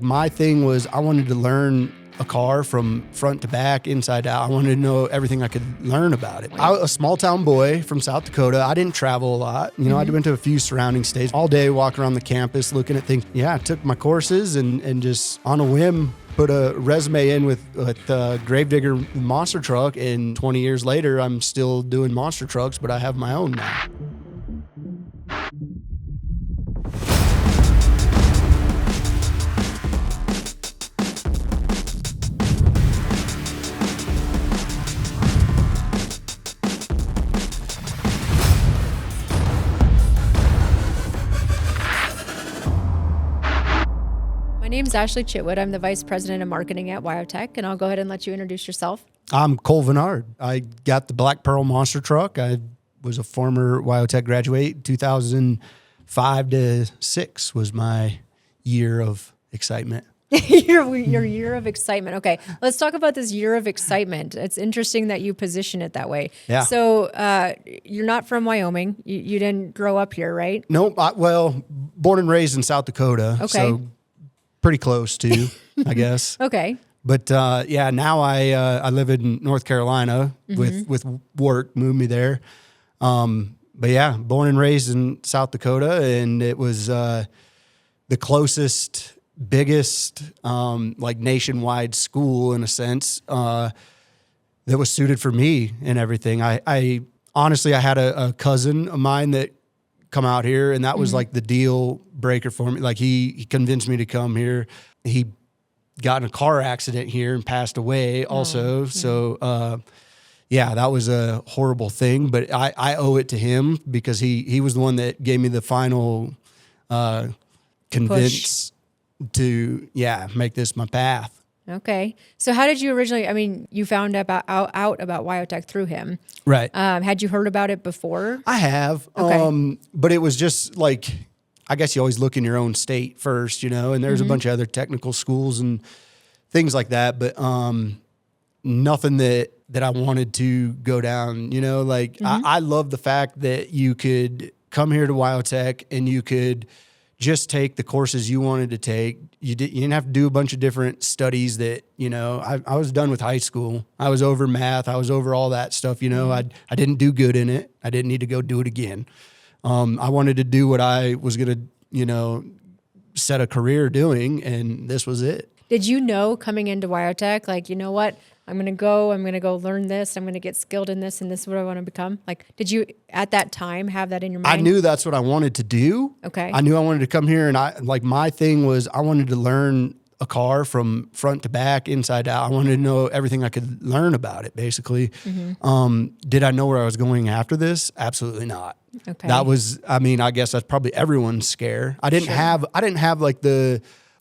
My thing was I wanted to learn a car from front to back, inside out. I wanted to know everything I could learn about it. I was a small town boy from South Dakota. I didn't travel a lot. I went to a few surrounding states. All day walking around the campus looking at things. Yeah, I took my courses and just on a whim put a resume in with Gravedigger monster truck, and 20 years later, I'm still doing monster trucks, but I have my own now. My name's Ashley Chitwood. I'm the Vice President of Marketing at Wyotech, and I'll go ahead and let you introduce yourself. I'm Cole Venard. I got the Black Pearl monster truck. I was a former Wyotech graduate. 2005 to 6 was my year of excitement. Your year of excitement. Okay, let's talk about this year of excitement. It's interesting that you position it that way. Yeah. So you're not from Wyoming. You didn't grow up here, right? Nope. Born and raised in South Dakota. Okay. So pretty close to, I guess. Okay. But now I live in North Carolina with work, moved me there. But yeah, born and raised in South Dakota, and it was the closest, biggest, nationwide school in a sense that was suited for me and everything. I honestly, I had a cousin of mine that come out here, and that was like the deal breaker for me. Like he convinced me to come here. He got in a car accident here and passed away also. So, that was a horrible thing, but I owe it to him because he was the one that gave me the final convince to make this my path. Okay. So how did you originally, you found out about Wyotech through him. Right. Had you heard about it before? I have. Okay. But it was just like, I guess you always look in your own state first, and there's a bunch of other technical schools and things like that, but nothing that I wanted to go down, I love the fact that you could come here to Wyotech and you could just take the courses you wanted to take. You didn't have to do a bunch of different studies that, I was done with high school. I was over math. I was over all that stuff. I didn't do good in it. I didn't need to go do it again. I wanted to do what I was going to, set a career doing, and this was it. Did you know coming into Wyotech, like, you know what? I'm going to go learn this. I'm going to get skilled in this, and this is what I want to become. Like, did you at that time have that in your mind? I knew that's what I wanted to do. Okay. I knew I wanted to come here, and my thing was I wanted to learn a car from front to back, inside out. I wanted to know everything I could learn about it, basically. Did I know where I was going after this? Absolutely not. Okay. That was, I guess that's probably everyone's scare. I didn't have like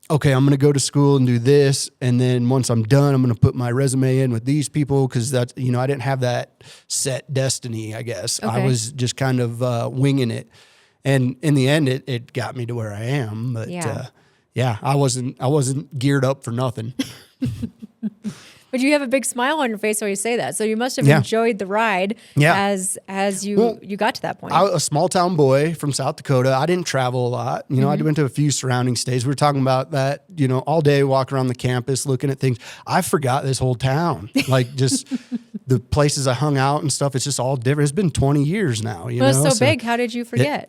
okay, I'm going to go to school and do this, and then once I'm done, I'm going to put my resume in with these people, because that's, I didn't have that set destiny, I guess. Okay. I was just kind of winging it. And in the end, it got me to where I am. But I wasn't geared up for nothing. But you have a big smile on your face while you say that. So you must have enjoyed the ride as you got to that point. I was a small town boy from South Dakota. I didn't travel a lot. I went to a few surrounding states. We were talking about that, all day walking around the campus, looking at things. I forgot this whole town, like just the places I hung out and stuff. It's just all different. It's been 20 years now. It's so big. How did you forget?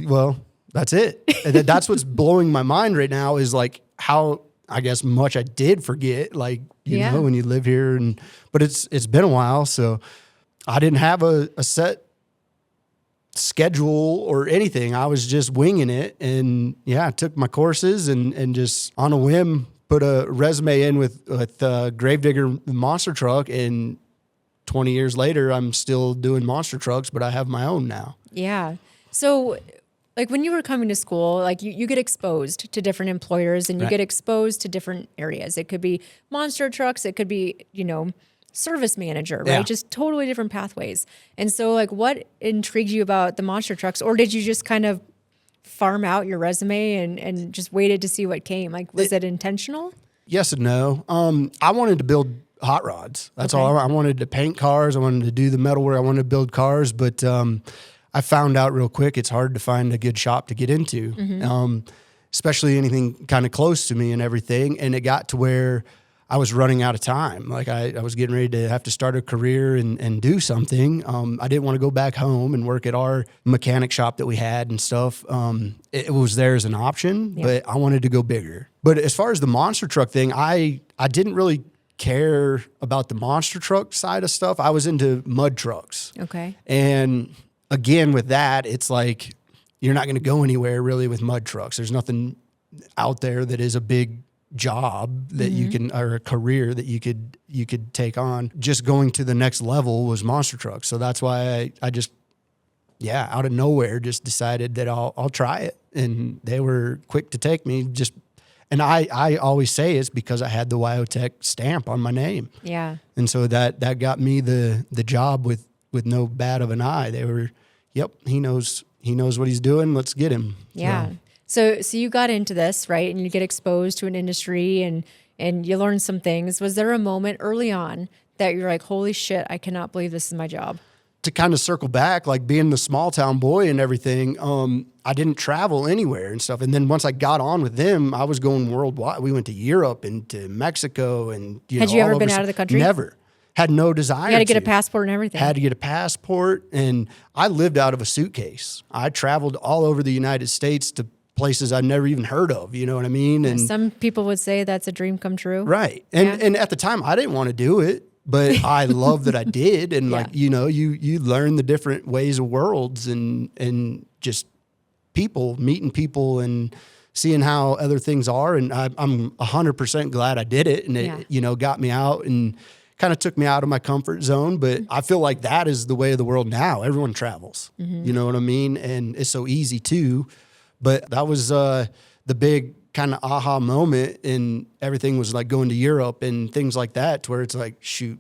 Well, that's it. That's what's blowing my mind right now is like how, I guess, much I did forget, like, you know, when you live here, but it's been a while. So I didn't have a set schedule or anything. I was just winging it, and I took my courses and just on a whim put a resume in with Gravedigger monster truck, and 20 years later, I'm still doing monster trucks, but I have my own now. Yeah. So like when you were coming to school, like you get exposed to different employers, and you get exposed to different areas. It could be monster trucks. It could be, service manager, right? Yeah. Just totally different pathways. And so like what intrigued you about the monster trucks, or did you just kind of farm out your resume and just waited to see what came? Like, was it intentional? Yes and no. I wanted to build hot rods. That's all. I wanted to paint cars. I wanted to do the metalwork. I wanted to build cars, but I found out real quick it's hard to find a good shop to get into. especially anything kind of close to me and everything. And it got to where I was running out of time. Like I was getting ready to have to start a career and do something. I didn't want to go back home and work at our mechanic shop that we had and stuff. It was there as an option, but I wanted to go bigger. But as far as the monster truck thing, I didn't really care about the monster truck side of stuff. I was into mud trucks. Okay. And again, with that, it's like you're not going to go anywhere really with mud trucks. There's nothing out there that is a big job that you can, or a career that you could take on. Just going to the next level was monster trucks. So that's why I just, out of nowhere, just decided that I'll try it. And they were quick to take me. And I always say it's because I had the wyotech stamp on my name. Yeah. And so that got me the job with no bat of an eye. They were, he knows what he's doing. Let's get him. Yeah. So you got into this, right? And you get exposed to an industry and you learn some things. Was there a moment early on that you're like, holy shit, I cannot believe this is my job? To kind of circle back, like being the small town boy and everything, I didn't travel anywhere and stuff. And then once I got on with them, I was going worldwide. We went to Europe and to Mexico and, Had you ever been out of the country? Never. Had no desire to. You had to get a passport and everything. Had to get a passport. And I lived out of a suitcase. I traveled all over the United States to places I'd never even heard of, you know what I mean? And some people would say that's a dream come true. Right. And at the time I didn't want to do it, but I love that I did. And like, you learn the different ways of worlds and just meeting people and seeing how other things are. And I'm 100% glad I did it. And it, got me out and kind of took me out of my comfort zone. But I feel like that is the way of the world now. Everyone travels, you know what I mean? And it's so easy too. But that was the big kind of aha moment, and everything was like going to Europe and things like that, to where it's like, shoot,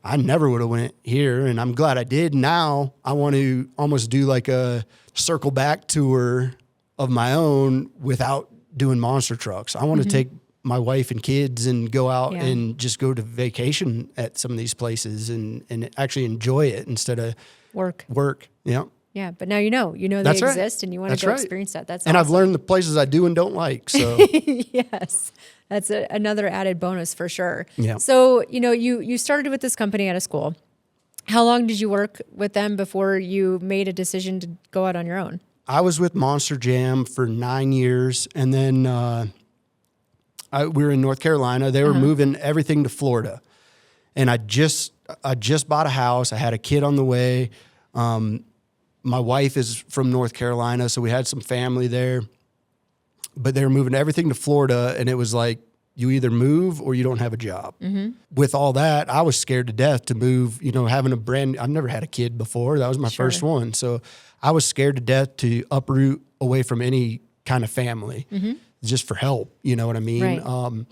I never would have went here, and I'm glad I did. Now I want to almost do like a circle back tour of my own without doing monster trucks. I want to take my wife and kids and go out and just go to vacation at some of these places and actually enjoy it instead of work. Yeah. Yeah, but now you know they exist, and you want to go experience that. That's and awesome. I've learned the places I do and don't like. So yes, that's another added bonus for sure. Yeah. So you started with this company out of school. How long did you work with them before you made a decision to go out on your own? I was with Monster Jam for 9 years, and then we were in North Carolina. They were moving everything to Florida, and I just bought a house. I had a kid on the way. My wife is from North Carolina, so we had some family there. But they were moving everything to Florida, and it was like, you either move or you don't have a job. With all that, I was scared to death to move, having I've never had a kid before. That was my first one. So I was scared to death to uproot away from any kind of family just for help. You know what I mean? Right.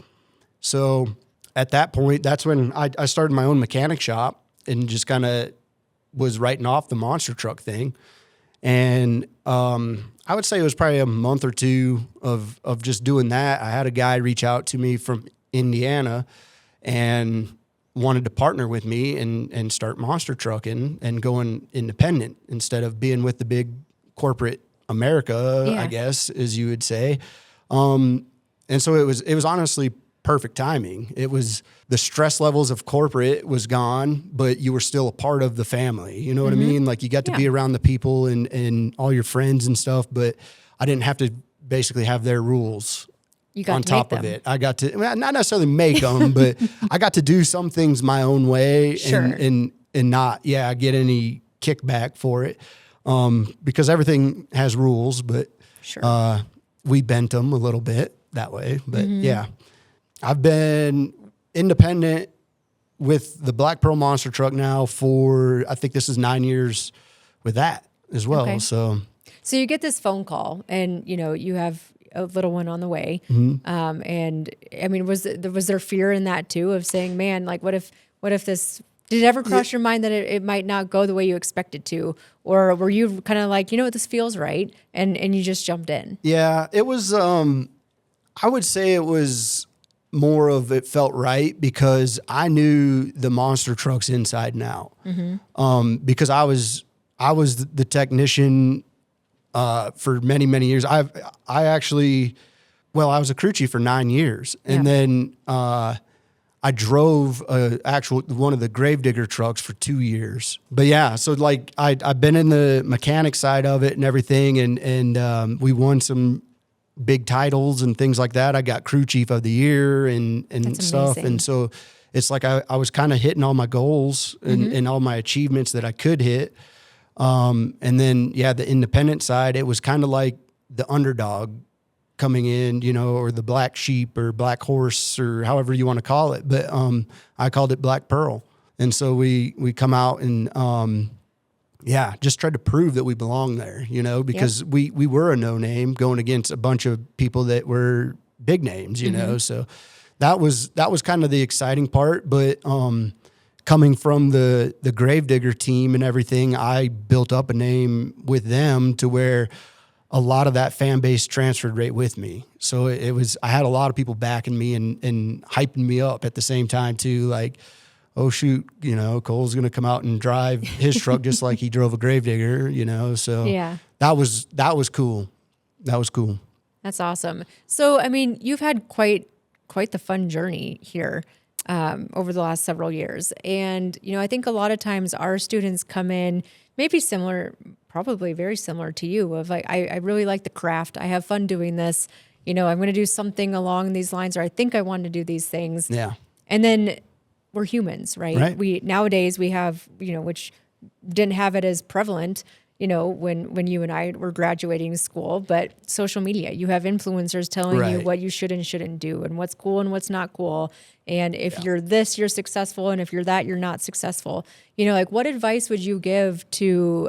So at that point, that's when I started my own mechanic shop and just kind of was writing off the monster truck thing. And I would say it was probably a month or two of just doing that. I had a guy reach out to me from Indiana and wanted to partner with me and start monster trucking and going independent instead of being with the big corporate America, I guess, as you would say. And so it was honestly perfect timing. It was the stress levels of corporate was gone, but you were still a part of the family. You know what I mean? Like you got to be around the people and all your friends and stuff, but I didn't have to basically have their rules on top of it. I got to, not necessarily make them, but I got to do some things my own way and not, get any kickback for it. Because everything has rules, but we bent them a little bit that way. But I've been independent with the Black Pearl Monster Truck now for, I think this is 9 years with that as well. Okay. So you get this phone call and, you have a little one on the way. And I mean, was there fear in that too of saying, man, like what if this, did it ever cross your mind that it might not go the way you expected to? Or were you kind of like, this feels right. And you just jumped in? Yeah, it was, I would say it was more of it felt right because I knew the monster trucks inside and out. Because I was the technician for many, many years. I actually Well, I was a crew chief for 9 years, and then I drove one of the gravedigger trucks for 2 years. But yeah, so like I've been in the mechanic side of it and everything, and we won some big titles and things like that. I got crew chief of the year and stuff, and so it's like I was kind of hitting all my goals and all my achievements that I could hit. And then the independent side, it was kind of like the underdog coming in, or the black sheep or black horse or however you want to call it. But I called it Black Pearl. And so we come out and just tried to prove that we belong there, because we were a no name going against a bunch of people that were big names, So that was kind of the exciting part. But coming from the gravedigger team and everything, I built up a name with them to where a lot of that fan base transferred right with me. So I had a lot of people backing me and hyping me up at the same time too. Like, oh shoot, Cole's going to come out and drive his truck just like he drove a gravedigger, So that was cool. That was cool. That's awesome. So, I mean, you've had quite the fun journey here over the last several years. And, I think a lot of times our students come in maybe similar, probably very similar to you, of like, I really like the craft. I have fun doing this. I'm going to do something along these lines, or I think I want to do these things. Yeah. And then we're humans, right? Nowadays we have, which didn't have it as prevalent, when you and I were graduating school, but social media, you have influencers telling you what you should and shouldn't do and what's cool and what's not cool. And if you're this, you're successful. And if you're that, you're not successful. Like what advice would you give to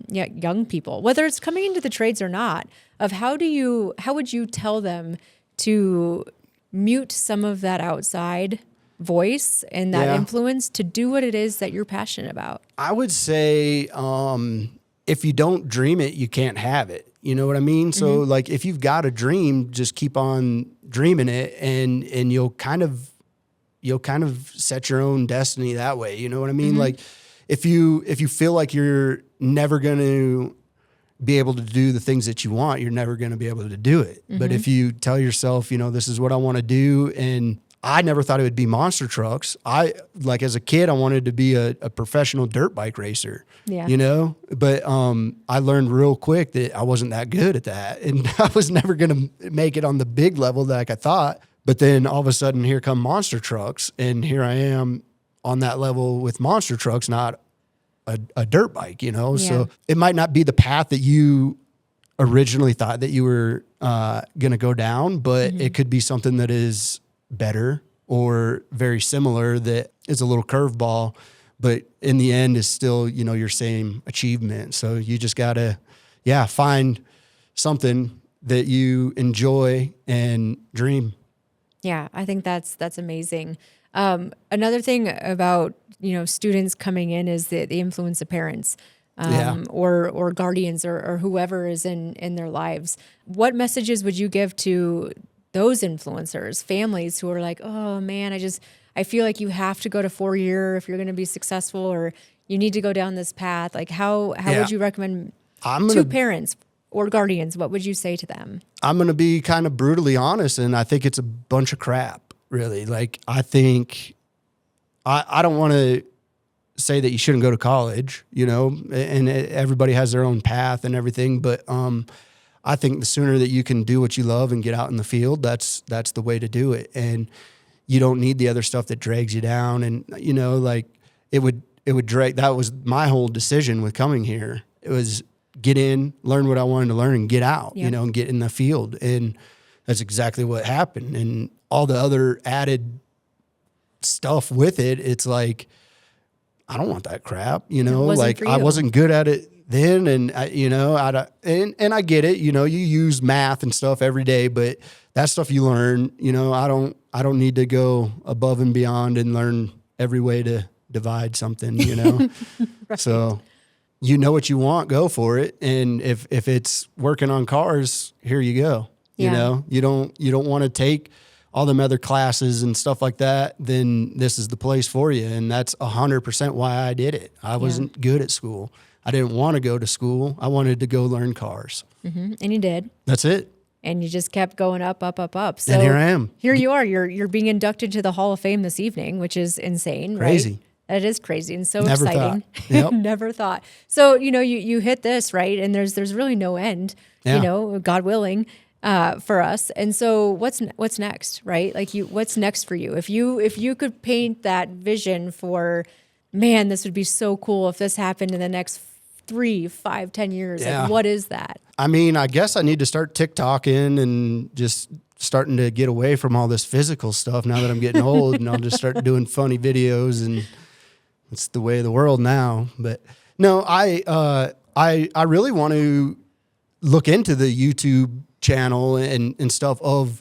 young people, whether it's coming into the trades or not, of how would you tell them to mute some of that outside voice and that influence to do what it is that you're passionate about? I would say, if you don't dream it, you can't have it. You know what I mean? So like if you've got a dream, just keep on dreaming it and you'll kind of set your own destiny that way. You know what I mean? Like if you feel like you're never going to be able to do the things that you want, you're never going to be able to do it. But if you tell yourself, this is what I want to do, and I never thought it would be monster trucks. As a kid, I wanted to be a professional dirt bike racer, but I learned real quick that I wasn't that good at that. And I was never going to make it on the big level like I thought. But then all of a sudden here come monster trucks. And here I am on that level with monster trucks, not a dirt bike, So it might not be the path that you originally thought that you were going to go down, but it could be something that is better or very similar that is a little curveball, but in the end is still, your same achievement. So you just got to, find something that you enjoy and dream. Yeah, I think that's amazing. Another thing about, students coming in is the influence of parents or guardians or whoever is in their lives. What messages would you give to those influencers, families who are like, oh man, I feel like you have to go to 4-year if you're going to be successful, or you need to go down this path. Like how would you recommend to parents or guardians? What would you say to them? I'm going to be kind of brutally honest. And I think it's a bunch of crap, really. Like, I think I don't want to say that you shouldn't go to college, and everybody has their own path and everything. But, I think the sooner that you can do what you love and get out in the field, that's the way to do it. And you don't need the other stuff that drags you down. And, like it would drag. That was my whole decision with coming here. It was get in, learn what I wanted to learn and get out, and get in the field. And that's exactly what happened. And all the other added stuff with it, it's like, I don't want that crap, like I wasn't good at it then. And and I get it, you use math and stuff every day, but that stuff you learn, I don't need to go above and beyond and learn every way to divide something, Right. So what you want, go for it. And if it's working on cars, here you go. You don't want to take all them other classes and stuff like that, then this is the place for you. And that's 100% why I did it. I wasn't good at school. I didn't want to go to school. I wanted to go learn cars. And you did. That's it. and you just kept going up, up, up, up. So And here I am. Here you are. You're being inducted to the Hall of Fame this evening, which is insane. Crazy. Right? That is crazy and so Never exciting. thought. Yep. Never thought. So, you hit this, right? And there's really no end, Yeah. God willing, for us. And so what's next, right? Like what's next for you? If you could paint that vision for, man, this would be so cool if this happened in the next 3, 5, 10 years. Yeah. Like, what is that? I mean, I guess I need to start TikToking and just starting to get away from all this physical stuff now that I'm getting old, and I'll just start doing funny videos, and it's the way of the world now. But no, I really want to look into the YouTube channel and stuff of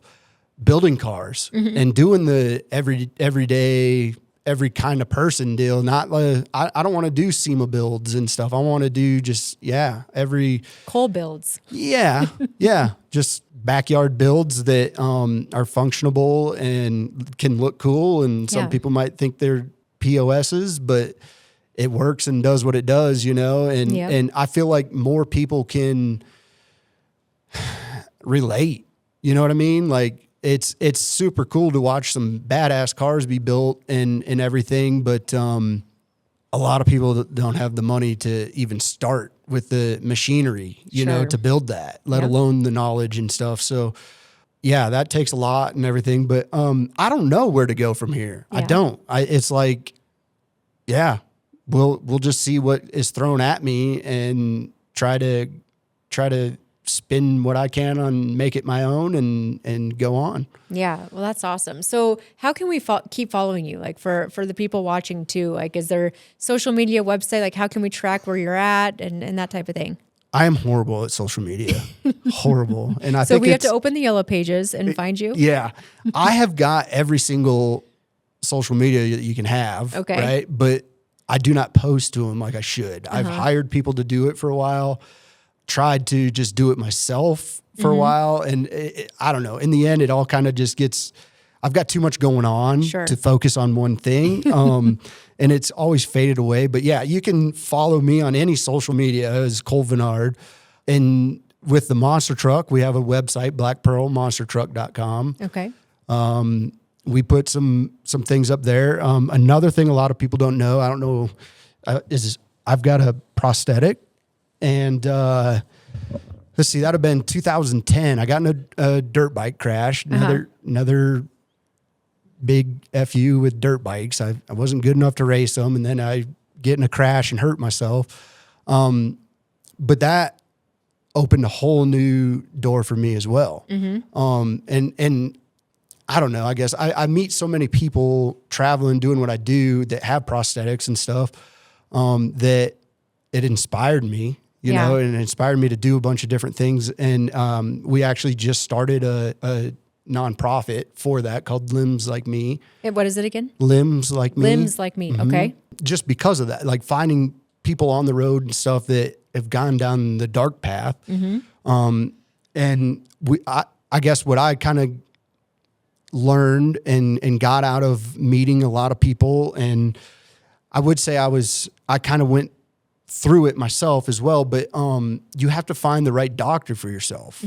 building cars and doing the everyday, every kind of person deal. Not I don't want to do SEMA builds and stuff. I want to do just, every Coal builds. Yeah. Just backyard builds that are functionable and can look cool. And some people might think they're POSs, but it works and does what it does, and I feel like more people can relate. You know what I mean? Like it's super cool to watch some badass cars be built and everything, but a lot of people don't have the money to even start with the machinery, to build that, let alone the knowledge and stuff. So yeah, that takes a lot and everything, but I don't know where to go from here. I don't. It's like, we'll just see what is thrown at me and try to spin what I can on, make it my own and go on. Yeah. Well, that's awesome. So how can we keep following you? Like for the people watching too, like, is there social media website? Like how can we track where you're at and that type of thing? I am horrible at social media. Horrible. And I so think we have to open the yellow pages and find you. Yeah. I have got every single social media that you can have. Okay. Right. But I do not post to them like I should. I've hired people to do it for a while, tried to just do it myself for a while. And I don't know. In the end, it all kind of just gets, I've got too much going on to focus on one thing. And it's always faded away. But yeah, you can follow me on any social media as Cole Venard. And with the monster truck, we have a website, blackpearlmonstertruck.com. Okay. We put some things up there. Another thing a lot of people don't know, I don't know, is I've got a prosthetic. And let's see, that would have been 2010. I got in a dirt bike crash. Another big FU with dirt bikes. I wasn't good enough to race them, and then I get in a crash and hurt myself. But that opened a whole new door for me as well. And I don't know, I guess I meet so many people traveling, doing what I do that have prosthetics and stuff, that it inspired me, you know, and it inspired me to do a bunch of different things. And we actually just started a nonprofit for that called Limbs Like Me. What is it again? Limbs Like Me. Limbs Like Me. Okay. Just because of that, like finding people on the road and stuff that have gone down the dark path. And I guess what I kind of learned and got out of meeting a lot of people, and I would say I kind of went through it myself as well, but you have to find the right doctor for yourself.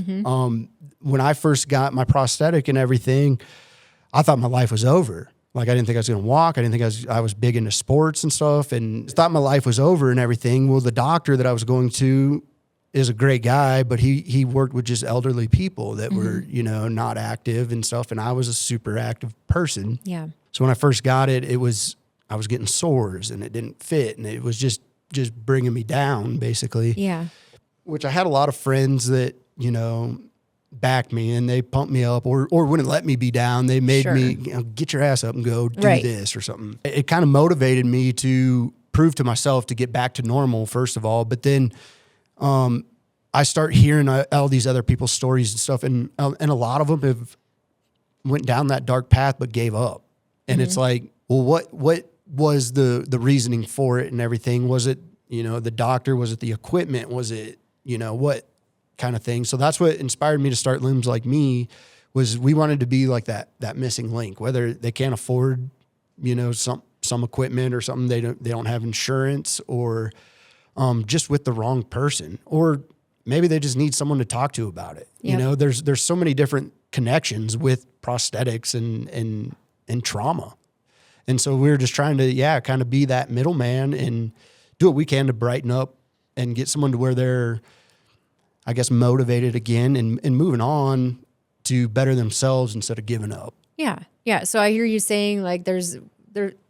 When I first got my prosthetic and everything, I thought my life was over. Like I didn't think I was going to walk. I didn't think I was big into sports and stuff, and thought my life was over and everything. Well, the doctor that I was going to is a great guy, but he worked with just elderly people that were, you know, not active and stuff. And I was a super active person. Yeah. So when I first got it, I was getting sores and it didn't fit. And it was just bringing me down basically. Yeah. Which I had a lot of friends that, you know, backed me and they pumped me up or wouldn't let me be down. They made me, you know, get your ass up and go do this or something. It kind of motivated me to prove to myself to get back to normal, first of all. But then, I start hearing all these other people's stories and stuff, and a lot of them have went down that dark path but gave up. And it's like, well, what was the reasoning for it and everything? Was it, you know, the doctor? Was it the equipment? Was it, you know, what kind of thing? So that's what inspired me to start Limbs Like Me. Was we wanted to be like that missing link, whether they can't afford, you know, some equipment or something, they don't have insurance, or just with the wrong person, or maybe they just need someone to talk to about it. Yep. You know, there's so many different connections with prosthetics and trauma. And so we're just trying to, kind of be that middleman and do what we can to brighten up and get someone to where they're, I guess, motivated again and moving on to better themselves instead of giving up. Yeah. Yeah. So I hear you saying like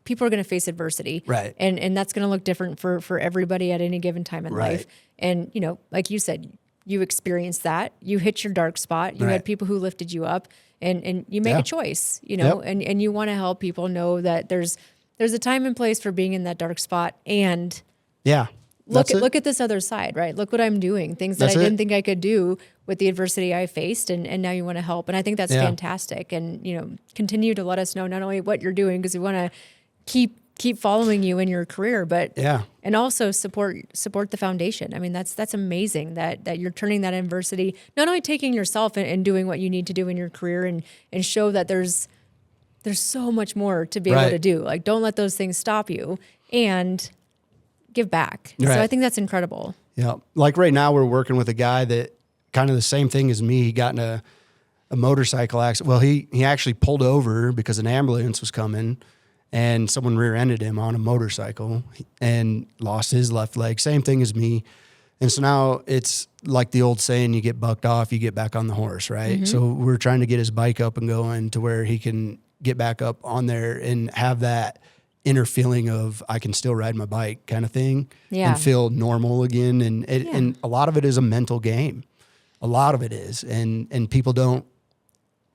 people are going to face adversity. Right. And that's going to look different for everybody at any given time in Right. life. And, you know, like you said, you experienced that. You hit your dark spot. You Right. had people who lifted you up and you make a choice, you know, Yep. and you want to help people know that there's a time and place for being in that dark spot and Yeah. look at this other side, right? Look what I'm doing. Things that That's I didn't it. think I could do with the adversity I faced. And now you want to help. And I think that's fantastic. And, you know, continue to let us know not only what you're doing, because we want to keep following you in your career, but and also support the foundation. I mean, that's amazing that you're turning that adversity, not only taking yourself and doing what you need to do in your career and show that there's so much more to be able to do. Like, don't let those things stop you and give back. Right. So I think that's incredible. Yeah. Like right now we're working with a guy that kind of the same thing as me. He got in a motorcycle accident. Well, he actually pulled over because an ambulance was coming and someone rear-ended him on a motorcycle and lost his left leg. Same thing as me. And so now it's like the old saying, you get bucked off, you get back on the horse, right? Mm-hmm. So we're trying to get his bike up and going to where he can get back up on there and have that inner feeling of I can still ride my bike kind of thing and feel normal again. And a lot of it is a mental game. A lot of it is. And people don't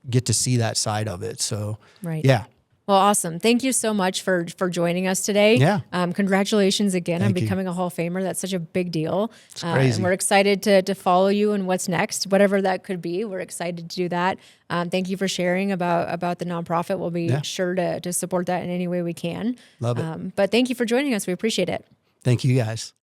get to see that side of it. So, yeah. Well, awesome. Thank you so much for joining us today. Yeah. Congratulations again on Thank you. becoming a Hall of Famer. That's such a big deal. It's crazy. And we're excited to follow you and what's next, whatever that could be. We're excited to do that. Thank you for sharing about the nonprofit. We'll be sure to support that in any way we can. Love it. But thank you for joining us. We appreciate it. Thank you guys.